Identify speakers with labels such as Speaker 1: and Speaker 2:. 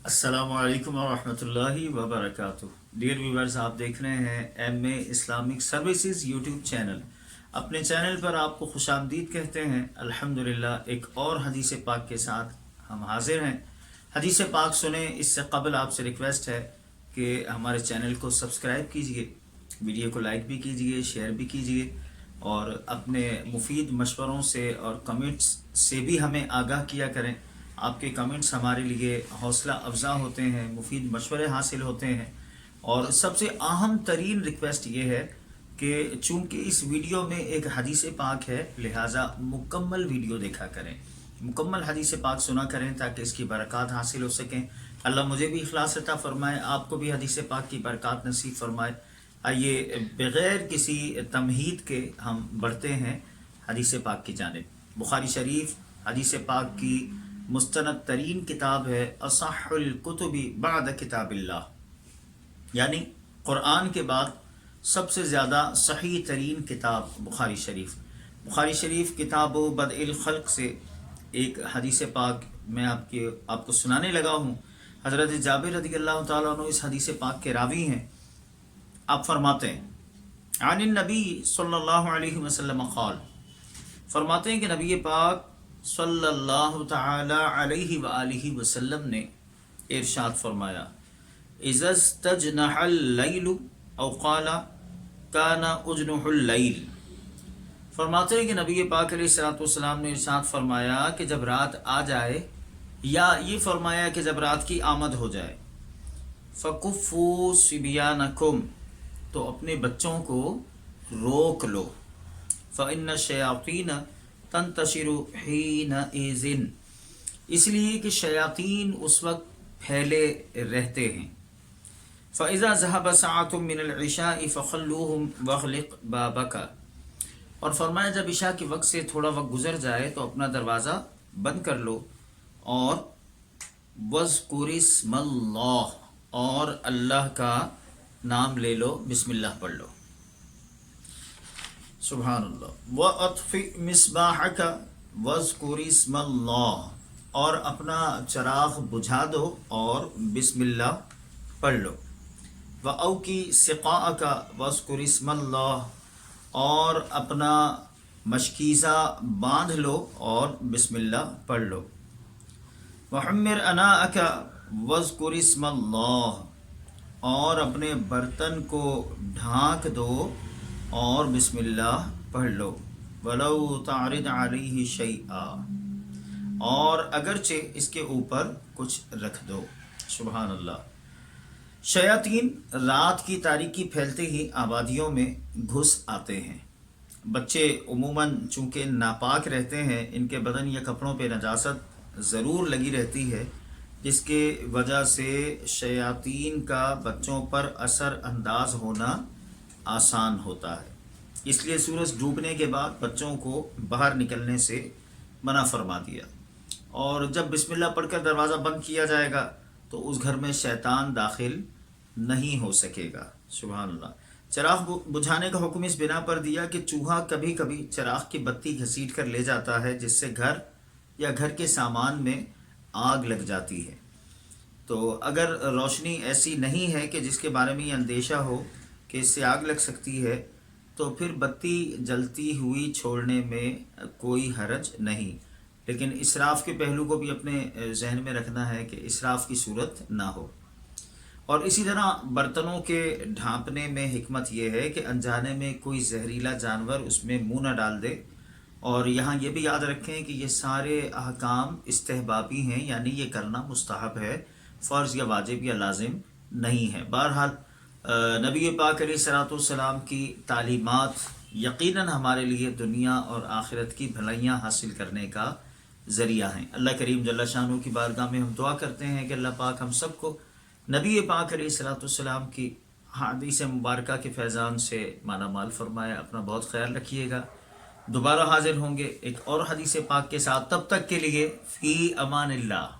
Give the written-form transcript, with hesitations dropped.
Speaker 1: अस्सलामु अलैकुम वरहमतुल्लाहि वबरकातुह। डियर व्यूवर्स, आप देख रहे हैं M A. Islamic services YouTube channel. अपने चैनल पर आपको खुशामदीद कहते हैं। अल्हम्दुलिल्लाह एक और हदीस पाक के साथ हम हाजिर हैं। हदीस पाक सुने इससे कबल आपसे रिक्वेस्ट है कि हमारे चैनल को सब्सक्राइब कीजिए, वीडियो को लाइक भी कीजिए, शेयर भी कीजिए और अपने मुफीद मशवरों से और कमेंट्स से भी हमें आगाह किया करें। आपके कमेंट्स हमारे लिए हौसला अफजा होते हैं, मुफीद मशवरे हासिल होते हैं। और सबसे अहम तरीन रिक्वेस्ट ये है कि चूँकि इस वीडियो में एक हदीस पाक है, लिहाजा मुकम्मल वीडियो देखा करें, मुकम्मल हदीस पाक सुना करें ताकि इसकी बरक़ात हासिल हो सकें। अल्लाह मुझे भी इखलास अता फरमाए, आपको भी हदीस पाक की बरक़ात नसीब फरमाए। आइए बग़ैर किसी तमहीद के हम बढ़ते हैं हदीस पाक की जानिब। बुखारी शरीफ हदीस पाक की मुस्तनद तरीन किताब है, असहुल कुतुबी बाद किताबिल्लाह, यानी कुरान के बाद सबसे ज़्यादा सही तरीन किताब बुखारी शरीफ। बुखारी शरीफ किताब बदइल खल्क से एक हदीस पाक मैं आपको सुनाने लगा हूँ। हज़रत जाबिर रज़ियल्लाहु ताला अन्हु इस हदीस पाक के रावी हैं। आप फरमाते हैं अनिन नबी सल्लल्लाहु अलैहि वसल्लम क़ाल, फरमाते हैं कि नबी पाक सल्लल्लाहु तआला अलैहि व आलिहि वसल्लम ने इरशाद फरमाया, इज़स्तजनहल लैलु औ क़ाला काना उजनुहुल लैल। फरमाते हैं कि नबी पाक अलैहिस्सलातु वस्सलाम ने इरशाद फरमाया कि जब रात आ जाए, या ये फरमाया कि जब रात की आमद हो जाए, फ़कुफ़्फ़ू सिबियानकुम, तो अपने बच्चों को रोक लो, फ़इन्न शयातीन तंतशिरु हीनइज़िन, इसलिए कि शयातीन उस वक्त फैले रहते हैं। फ़इज़ा ज़हब सअतुम मिनल इशाइ फ़ख़ल्लूहुम वग़लिक़ बाबका, और फरमाया जब इशा के वक्त से थोड़ा वक्त गुजर जाए तो अपना दरवाज़ा बंद कर लो और वज़्कुरिस्मल्लाह, और अल्लाह का नाम ले लो, बिस्मिल्लाह पढ़ लो, सुभानअल्लाह। व अत्फ़ि मिस्बाहका वज़्कुरिस्मल्लाह, और अपना चराग़ बुझा दो और बिस्मिल्लाह पढ़ लो। व औकी सिक़ाअका वज़्कुरिस्मल्लाह, और अपना मशकीज़ा बांध लो और बिस्मिल्लाह पढ़ लो। व हम्मिर अनाअका वज़्कुरिस्मल्लाह, और अपने बर्तन को ढाँक दो और बिस्मिल्लाह पढ़ लो। वलौ तारिद अलैहि शैआ, और अगरचे इसके ऊपर कुछ रख दो। सुभान अल्लाह। शयातीन रात की तारीकी फैलते ही आबादियों में घुस आते हैं। बच्चे उमूमन चूँकि नापाक रहते हैं, इनके बदन या कपड़ों पे नजासत ज़रूर लगी रहती है, जिसके वजह से शयातीन का बच्चों पर असर अंदाज होना आसान होता है। इसलिए सूरज डूबने के बाद बच्चों को बाहर निकलने से मना फरमा दिया, और जब बिस्मिल्लाह पढ़कर दरवाज़ा बंद किया जाएगा तो उस घर में शैतान दाखिल नहीं हो सकेगा। सुभान अल्लाह। चिराग बुझाने का हुक्म इस बिना पर दिया कि चूहा कभी कभी चिराग की बत्ती घसीट कर ले जाता है, जिससे घर या घर के सामान में आग लग जाती है। तो अगर रोशनी ऐसी नहीं है कि जिसके बारे में ये अंदेशा हो कि इससे आग लग सकती है, तो फिर बत्ती जलती हुई छोड़ने में कोई हरज नहीं, लेकिन इसराफ के पहलू को भी अपने जहन में रखना है कि इसराफ की सूरत ना हो। और इसी तरह बर्तनों के ढांपने में हिकमत यह है कि अनजाने में कोई जहरीला जानवर उसमें मुंह न डाल दे। और यहाँ ये भी याद रखें कि ये सारे अहकाम इस्तेहबाबी हैं, यानी ये करना मुस्तहब है, फ़र्ज़ या वाजिब या लाजिम नहीं है। बहरहाल नबी पाक अलैहिस्सलाम की तालीमात यकीनन हमारे लिए दुनिया और आखिरत की भलाइयाँ हासिल करने का ज़रिया हैं। अल्लाह करीम जल्ला शानहू की बारगाह में हम दुआ करते हैं कि अल्लाह पाक हम सबको नबी पाक अलैहिस्सलाम की हदीस मुबारका के फैज़ान से माला माल फरमाए। अपना बहुत ख्याल रखिएगा। दोबारा हाजिर होंगे एक और हदीस पाक के साथ, तब तक के लिए फ़ी अमानिल्लाह।